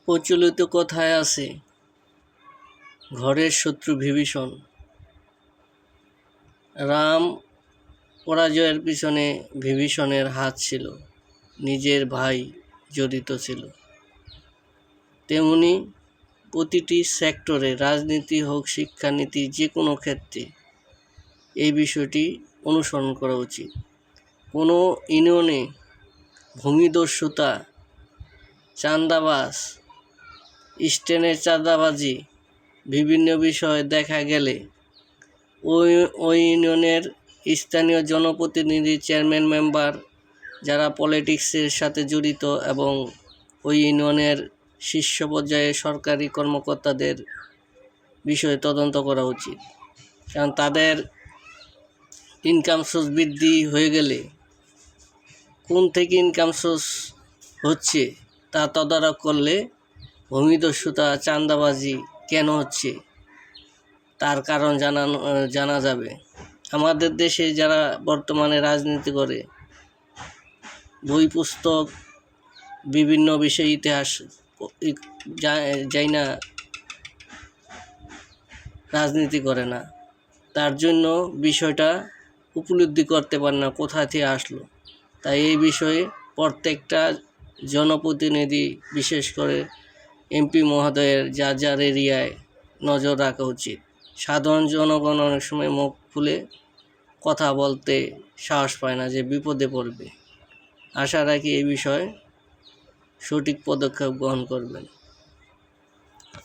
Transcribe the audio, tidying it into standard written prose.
প্রচলিত কথায় আছে, ঘরের শত্রু বিভীষণ। রাম পরাজয়ের পিছনে বিভীষণের হাত ছিল, নিজের ভাই জড়িত ছিল। তেমনি প্রতিটি সেক্টরে, রাজনীতি হোক, শিক্ষানীতি, যে কোনো ক্ষেত্রে এই বিষয়টি অনুসরণ করা উচিত। কোনো ইউনিয়নে ভূমিদস্যুতা, চাঁদাবাজ, স্ট্যান্ডের চাঁদাবাজি বিভিন্ন বিষয়ে দেখা গেলে ওই ইউনিয়নের স্থানীয় জনপ্রতিনিধি, চেয়ারম্যান, মেম্বার, যারা পলিটিক্সের সাথে জড়িত এবং ওই ইউনিয়নের শীর্ষ পর্যায়ে সরকারি কর্মকর্তাদের বিষয়ে তদন্ত করা উচিত। কারণ তাদের ইনকাম সোর্স বৃদ্ধি হয়ে গেলে কোন থেকে ইনকাম সোর্স হচ্ছে তা তদারক করলে ভূমিদস্যুতা, চাঁদাবাজি কেন হচ্ছে তার কারণ জানা যাবে। আমাদের দেশে যারা বর্তমানে রাজনীতি করে, বই পুস্তক, বিভিন্ন বিষয়, ইতিহাস যাই না, রাজনীতি করে না, তার জন্য বিষয়টা উপলব্ধি করতে পারে না কোথা থেকে আসলো। তাই এই বিষয়ে প্রত্যেকটা জনপ্রতিনিধি, বিশেষ করে এমপি মহোদয়ের যার এরিয়ায় নজর রাখা উচিত। সাধারণ জনগণ অনেক সময় মুখ খুলে কথা বলতে সাহস পায় না, যে বিপদে পড়বে। আশা রাখি এই বিষয়ে সঠিক পদক্ষেপ গ্রহণ করবেন।